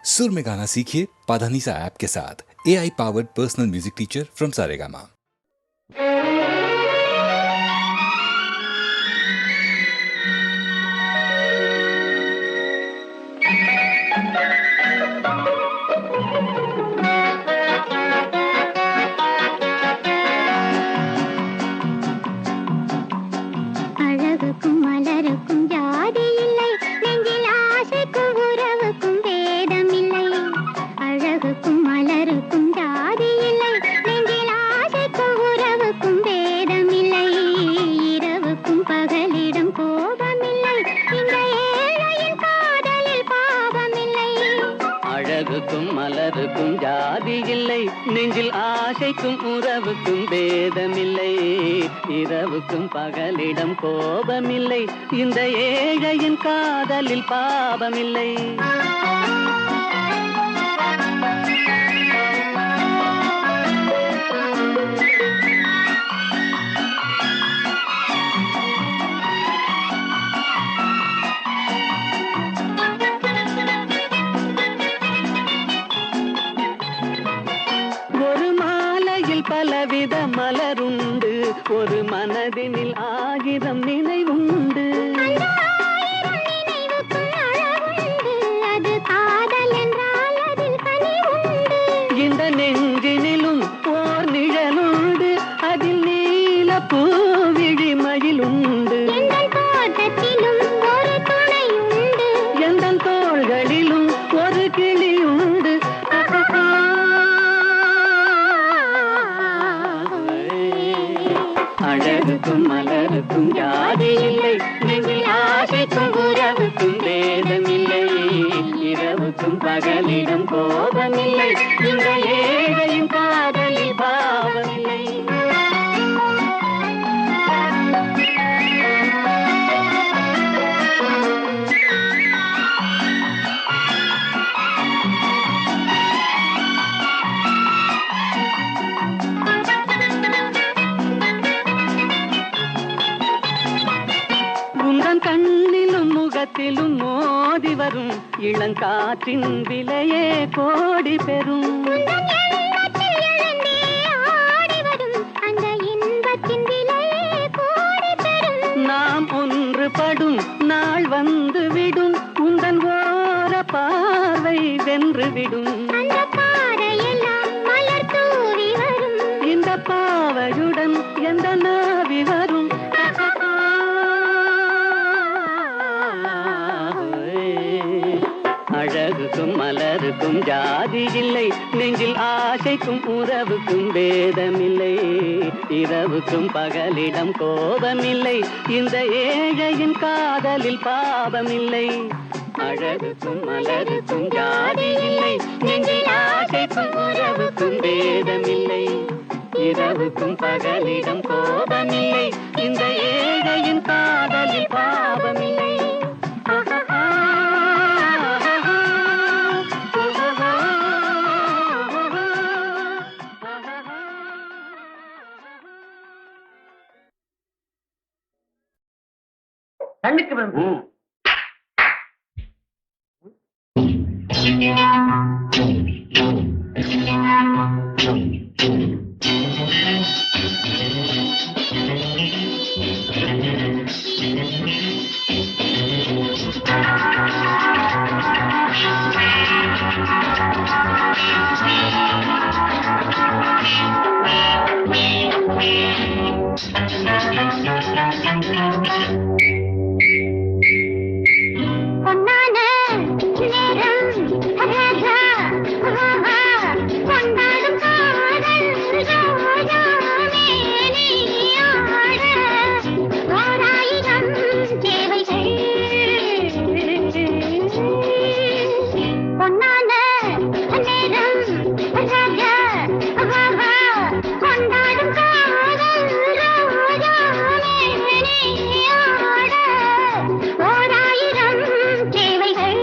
सुर में गाना सीखिए पाधानीसा ऐप के साथ। AI powered personal music teacher from Saregama. அழகுக்கும் மலருக்கும் ஜாதி இல்லை, நெஞ்சில் ஆசைக்கும் உறவுக்கும் வேதம் இல்லை. அழகுக்கும் மலருக்கும் ஜாதி இல்லை, நெஞ்சில் ஆசைக்கும் உறவுக்கும் வேதம் இல்லை. இரவுக்கும் பகலிடம் கோபமில்லை, இந்த ஏழையின் காதலில் பாவமில்லை. அழகுக்கும் மலருக்கும் ஜாதி இல்லை, நெஞ்சில் ஆசைக்கும் உறவுக்கும் பேதமில்லை. இரவுக்கும் பகலிடம் கோபமில்லை, இந்த ஏழையின் காதலில் பாவமில்லை. ஒரு மாலையில் பலவித மலருண்டு, ஒரு மனதினில் ஆயிரம் நினைவுண்டு. அந்த ஆயிரம் நினைவுக்கும் அழகுண்டு, அது காதல் என்றால் அதில் கனி உண்டு. இந்த நெஞ்சினிலும் ஓர் நிழலுண்டு, அதில் நீல பூவிழிமயிலுண்டு. எங்கள் தோட்டத்திலும் ஒரு துணை உண்டு, எந்தன் தோள்களிலும் ஒரு கிளியுண்டு. அழகுக்கும் மலருக்கும் ஜாதி இல்லை, நெஞ்சில் ஆசைக்கும் உறவுக்கும் வேதமில்லை. இரவுக்கும் பகலிடம் கோபமில்லை, இந்த ஏழையின் காதலில் பாவமில்லை. உந்தன் கண்ணிலும் முகத்திலும் மோதி வரும் இளங்காற்றின் விலையே கோடி பெறும். உந்தன் எண்ணத்தில் எழுந்தே ஆடி வரும் அந்த இன்பத்தின் விலையே கோடி பெறும். நாம் ஒன்றுபடும் நாள் வந்து விடும், உந்தன் ஓர பார்வை வென்று விடும். அந்த பாறையெல்லாம் மலர் தூவி வரும், இந்த பாவையுடன் எந்த நாவி வரும். அழகுக்கும் மலருக்கும் ஜாதி இல்லை, நெஞ்சில் ஆசைக்கும் உறவுக்கும் பேதமில்லை. இரவுக்கும் பகலிடம் கோபமில்லை, இந்த ஏழையின் காதலில் பாவமில்லை. அழகுக்கும் மலருக்கும் ஜாதி இல்லை, நெஞ்சில் ஆசைக்கும் உறவுக்கும் பேதமில்லை. இரவுக்கும் பகலிடம் கோபமில்லை, இந்த ஏழையின் காதலில் பாவமில்லை. கண்ணுக்கு வந்து பொன்னான நேரம் ராஜா, ஆஹா, கொண்டாடும் காதல் ரோஜாவே நீயாட ஓராயிரம் தேவைகள். பொன்னான நேரம் ராஜா, ஆஹா, கொண்டாடும் காதல் ரோஜாவே நீயாட ஓராயிரம் தேவைகள்.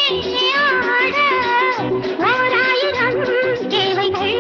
ஆட ஓராயிரம் தேவைகள்.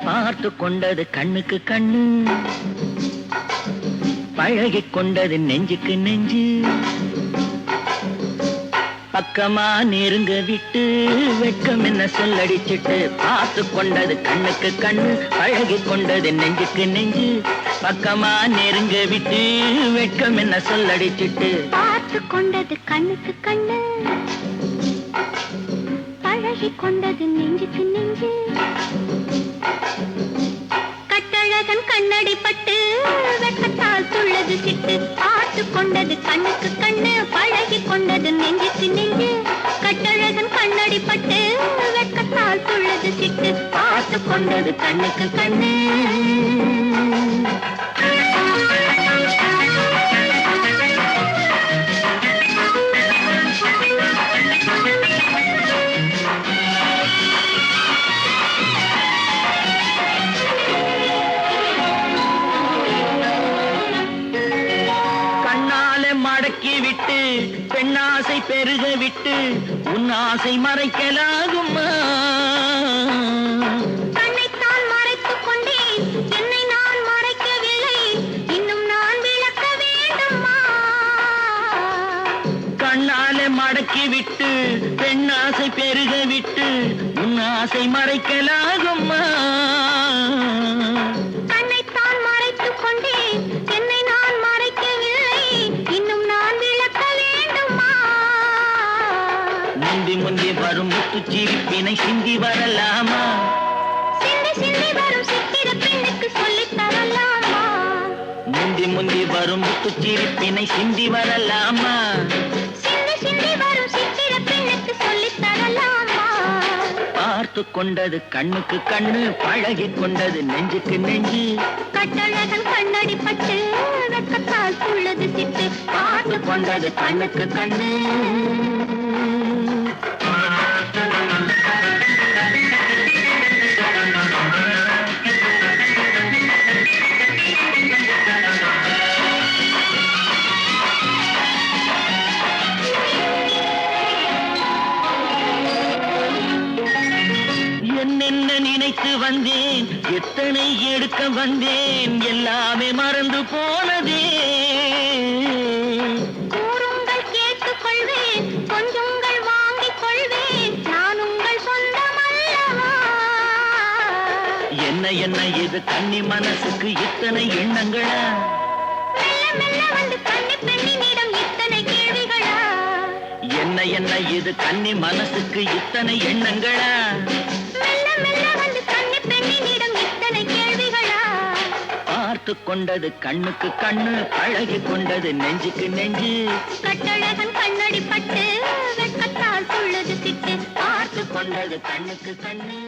பார்த்து கொண்டது கண்ணுக்கு கண்ணு, பழகி கொண்டது நெஞ்சுக்கு நெஞ்சு, பக்கமா நெருங்க விட்டு வெட்கம் என்ன சொல்லடிச்சிட்டு. பார்த்து கொண்டது கண்ணுக்கு கண்ணு, பழகி கொண்டது நெஞ்சுக்கு நெஞ்சு, பக்கமா நெருங்க விட்டு வெட்கம் என்ன சொல்லடிச்சிட்டு. பார்த்து கொண்டது கண்ணுக்கு கண்ணு, பழகி கொண்டது நெஞ்சுக்கு நெஞ்சு, கட்டழகன் கண்ணடி பட்டு வெட்கத்தால் துள்ளது சிட்டு. பார்த்து கொண்டது கண்ணுக்கு கண்ணு, பழகி கொண்டது நெஞ்சுக்கு நெஞ்சு, கட்டழகன் கண்ணடி பட்டு வெட்கத்தால் துள்ளது சிட்டு. பார்த்து கொண்டது கண்ணுக்கு கண்ணு. மடக்கி விட்டு பெண்ணாசை பெருக விட்டு உன் ஆசை மறைக்கலாகுமா? கண்ணைத்தான் மறைத்துக் கொண்டேன், என்னை நான் மறைக்கவில்லை, இன்னும் நான் விளக்க வேண்டுமா? கண்ணாலே மடக்கி விட்டு பெண்ணாசை பெருக விட்டு உன் ஆசை மறைக்கலாகுமா? கண்ணைத்தான் மறைத்துக் கொண்டேன், என்னை நான் மறைக்கவில்லை, இன்னும் நான் விளக்க வேண்டுமா? முந்தி முந்தி வரும் முத்துச்சிரிப்பினை சிந்தி வரலாமா? சிந்தி சிந்தி வரும் சித்திர பெண்ணுக்கு சொல்லித் தரலாமா? முந்தி முந்தி வரும் முத்துச்சிரிப்பினை சிந்தி வரலாமா? சிந்தி சிந்தி வரும் சித்திர பெண்ணுக்கு சொல்லித் தரலாமா? பார்த்து கொண்டது கண்ணுக்கு கண்ணு, பழகி கொண்டது நெஞ்சுக்கு நெஞ்சு, கட்டழகன் கண்ணடி பட்டு வெட்கத்தால் துள்ளது சிட்டு. பார்த்து கொண்டது கண்ணுக்கு கண்ணு. என்னென்ன நினைத்து வந்தேன், எத்தனை எடுக்க வந்தேன், எல்லாமே மறந்து போனதே. கூறுங்கள் கேட்டுக் கொள்வேன், கொஞ்சங்கள் வாங்கிக் கொள்வேன், நான் உங்கள் சொந்தம் அல்லவா? என்ன என்ன இது கன்னி மனசுக்கு இத்தனை எண்ணங்களா? மெல்ல மெல்ல வந்து கன்னி பெண்ணினிடம் இத்தனை கேள்விகளா? என்ன என்ன இது கன்னி மனசுக்கு இத்தனை எண்ணங்களா? மெல்ல மெல்ல வந்து கன்னி பெண்ணினிடம் இத்தனை கேள்விகளா? பார்த்து கொண்டது கண்ணுக்கு கண்ணு, பழகி கொண்டது நெஞ்சுக்கு நெஞ்சு, கட்டழகன் கண்ணடி பட்டு வெட்கத்தால் துள்ளது சிட்டு. பார்த்து கொண்டது கண்ணுக்கு கண்ணு.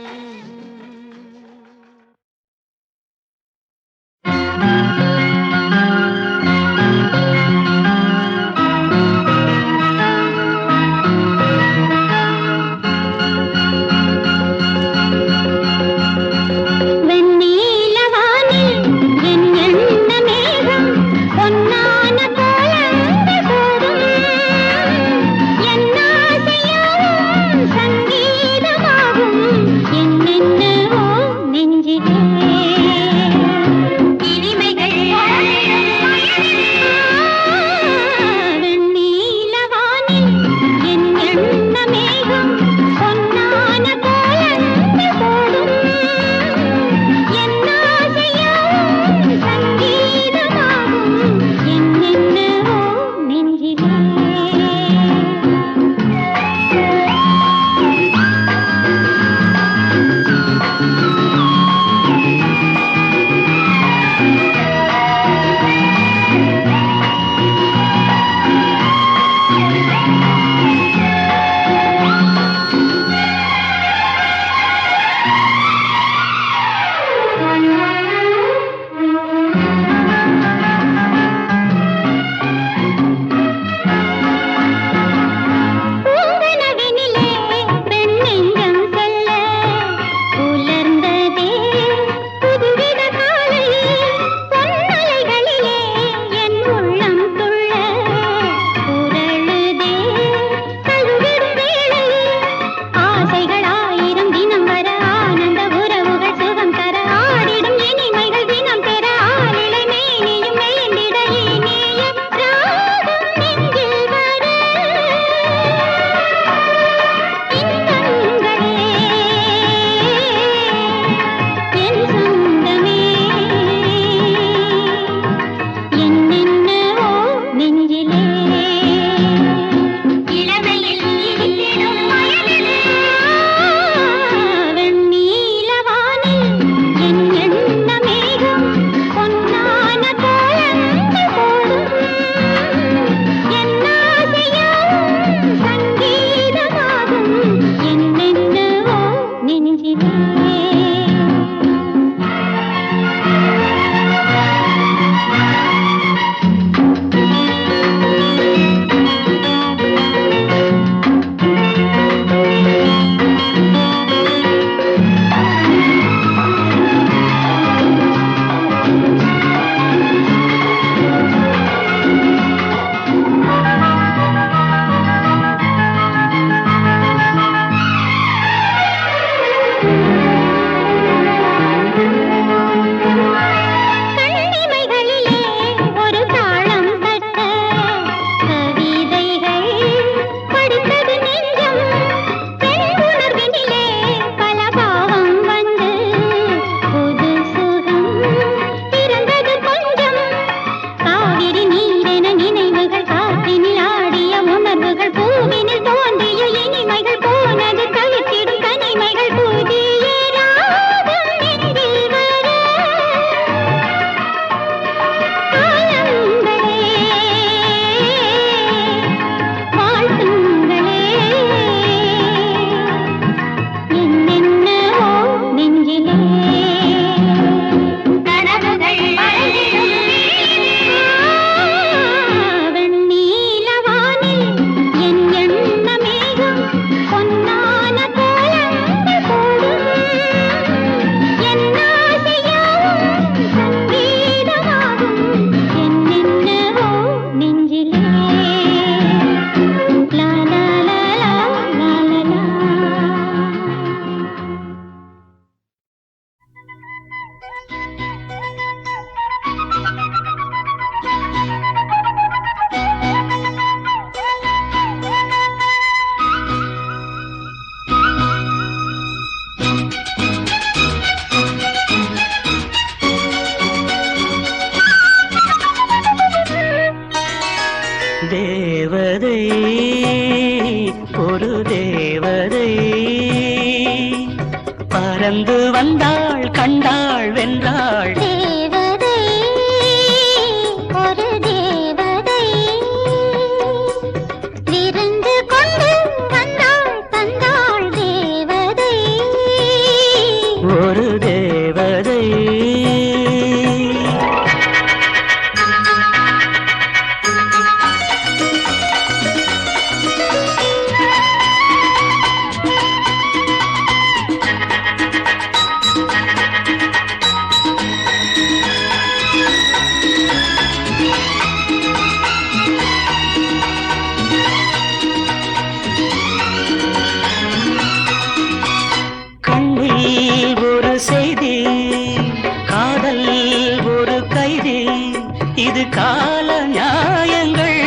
இது கால நியாயங்கள்.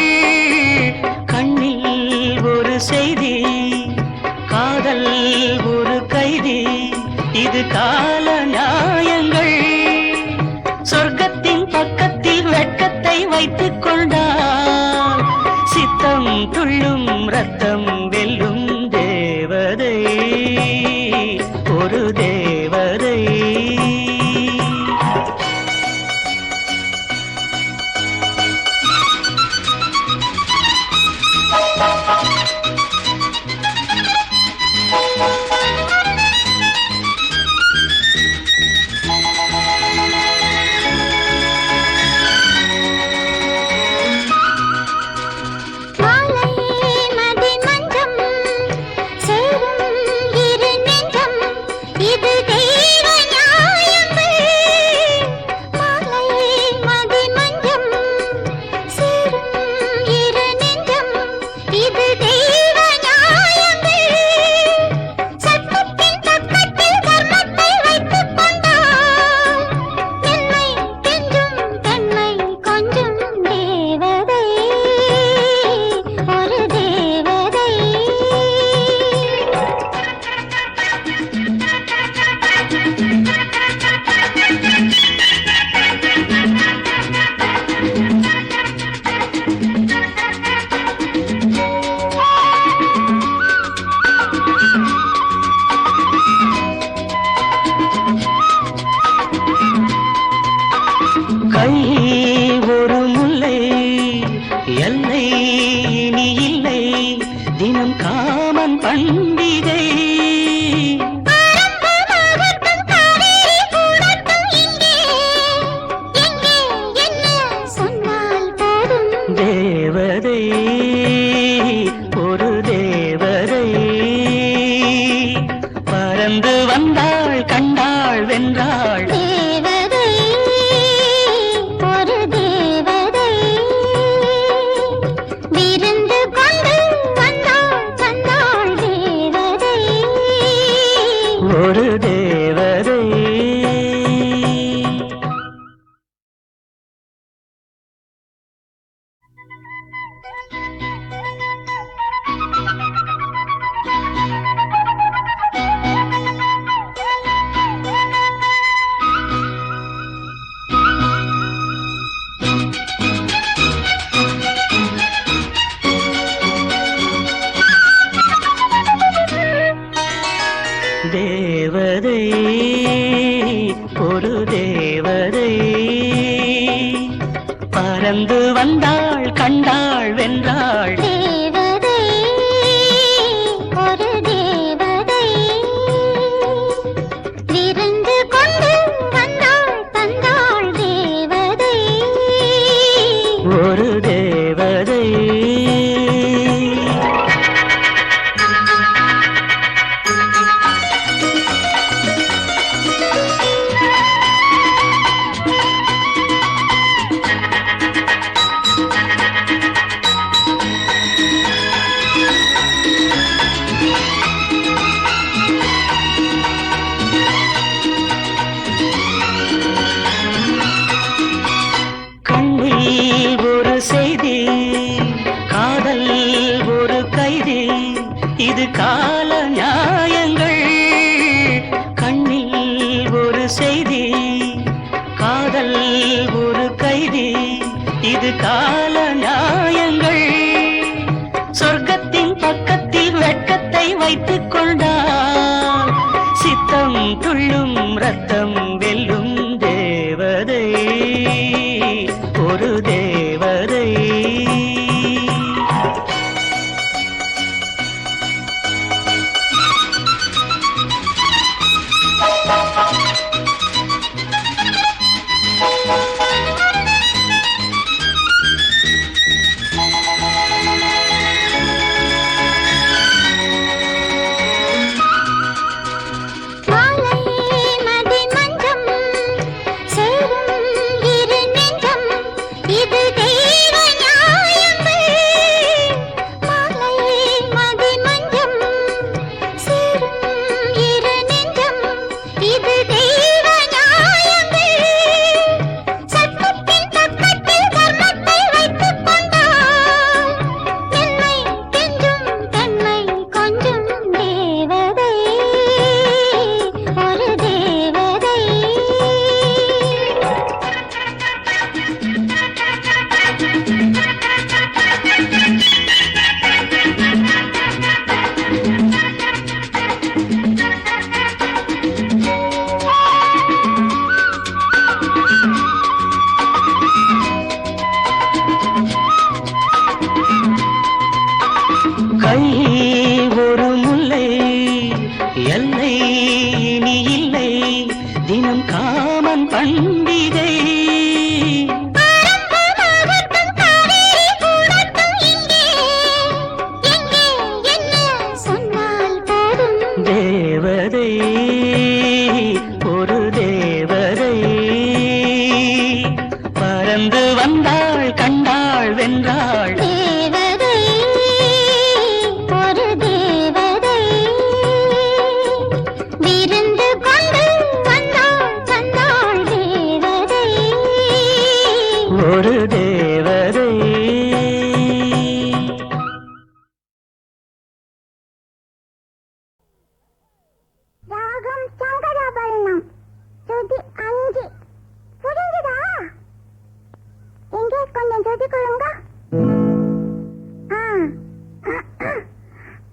கண்ணில் ஒரு செய்தி, காதல் ஒரு கைதி, இது கால நியாயங்கள். சொர்க்கத்தின் பக்கத்தில் வெட்கத்தை வைத்துக் கொண்டால் சித்தம் துள்ளும் ரத்தம் வெல்லும். தேவதை ஒரு தேவதை. ஒரு முல்லை எல்லை இனி இல்லை, தினம் காமன் பண்டிகை. தேவதை ஒரு தேவதை, பறந்து வந்தாள் கண்டாள் வென்றாள். ஒரு தேவதை. தேவதை ஒரு தேவதை, பறந்து வந்தாள் கண்டாள் வென்றாள். தேவதை ஒரு தேவதை, விருந்து கொண்டு வந்தாள் தந்தாள். தேவதை ஒரு தேவதை. செய்தி காதல் ஒரு கைதி, இது கால நியாயங்கள். கண்ணில் ஒரு செய்தி, காதல் ஒரு கைதி, இது கால நியாயங்கள். சொர்க்கத்தின் பக்கத்தில் வெட்கத்தை வைத்துக் கொண்டால் சித்தம் துள்ளும் ரத்தம் வெல்லும். தேவதை ஒரு தேவதை. மாலை மதி கொண்டாடும் பண்டிகை. ஆரம்பமாகட்டும் காவேரி கூடட்டும் இங்கே. எங்கே என்ன சொன்னால் போதும். தேவதை ஒரு தேவதை பறந்து வந்தாள் கண்டாள் வென்றாள். தேவதை ஒரு தேவதை விருந்து கொண்டு வந்தாள் தந்தாள். தேவதை ஒரு தேவதை. ராகம் சங்கராபரணம் சுதி 5 புரிஞ்சுதா? எங்கே கொஞ்சம் சுதி கொடுங்க.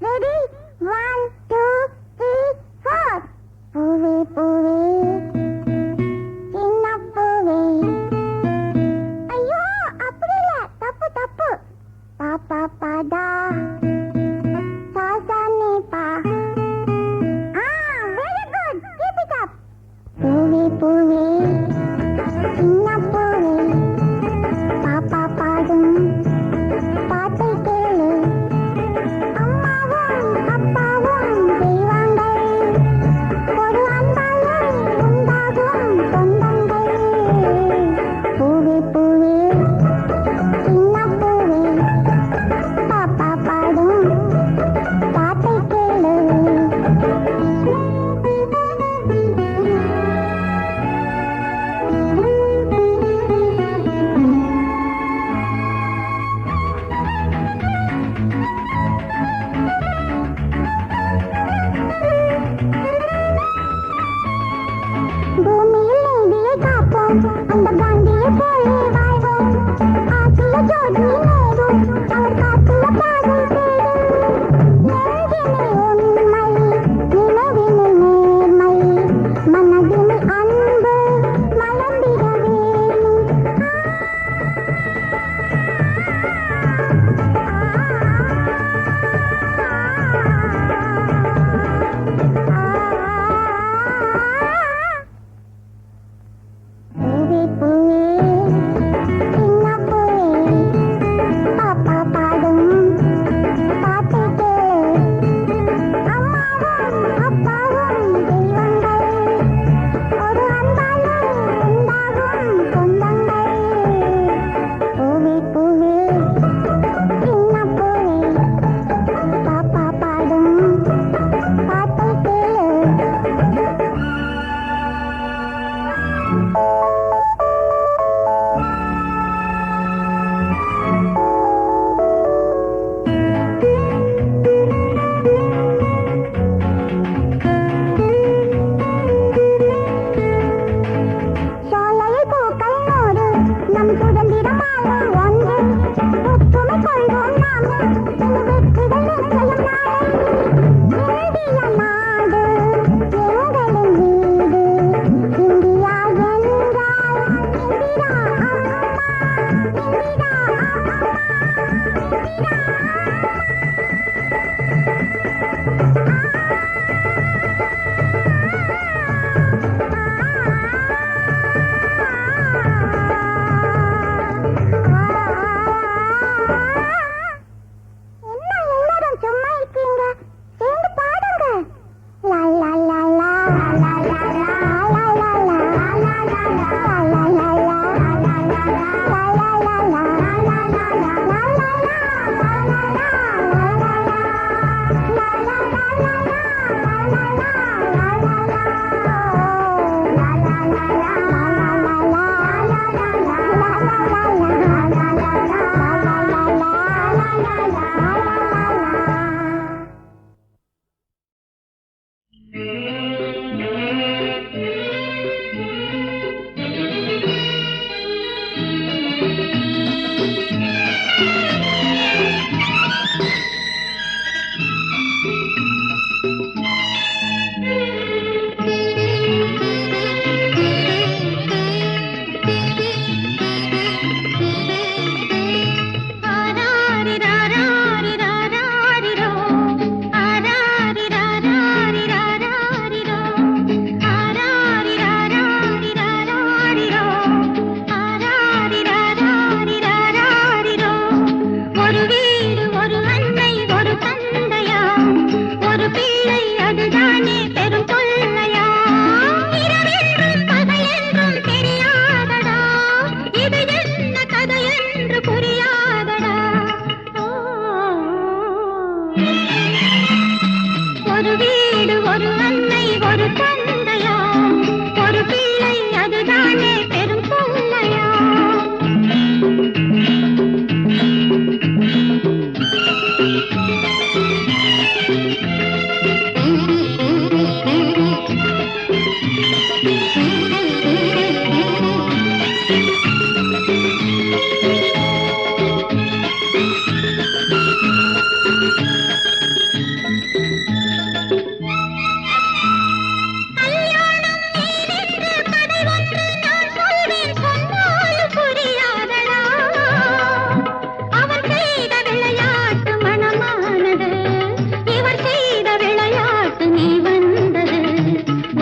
ரெடி 1 2 3 4. பூவே பூவே சின்ன பூவே. ஐயோ அப்படி இல்ல, தப்பு தப்பு. பாப்பா பாடா சாசானே பா. Very good, keep it up. பூவே பூவே சின்ன பூவே பாப்பா பாடும் பாட்டை கேளு. அம்மாவும் அப்பாவும் தெய்வங்கள் ஒரு அன்பாலே உண்டாகும் சொந்தங்கள். பூவே பூவே சின்ன பூவே பாப்பா பாடும் பாட்டை கேளு.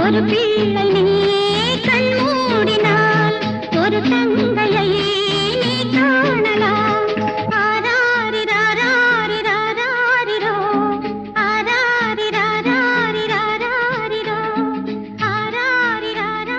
ஒரு பிள்ளை நீ கண் மூடினால் ஒரு தந்தையை நீ காணலாம். ஆராரிராரிராரிரோ, ஆராரிராரிராரிரோ, ஆராரிராரிராரிரோ,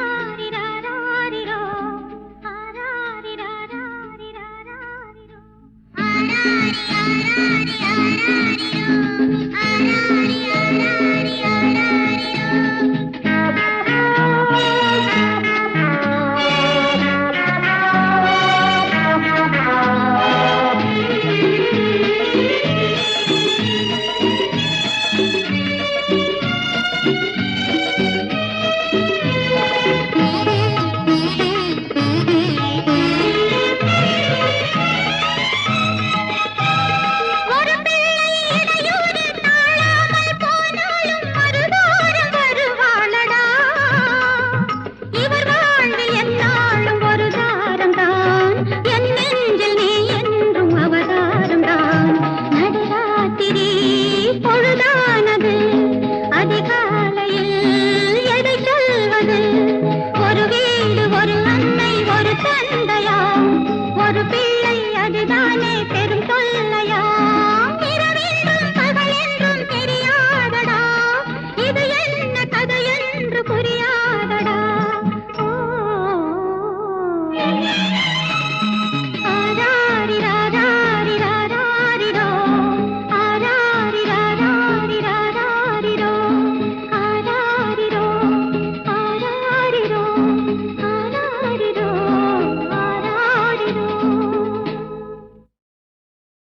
ஒரு பிள்ளை அதுதானே பெரும் தொல்லையா. இரவென்றும் பகலென்றும் தெரியாதடா, இது என்ன கதை என்று புரியாதடா. ஓ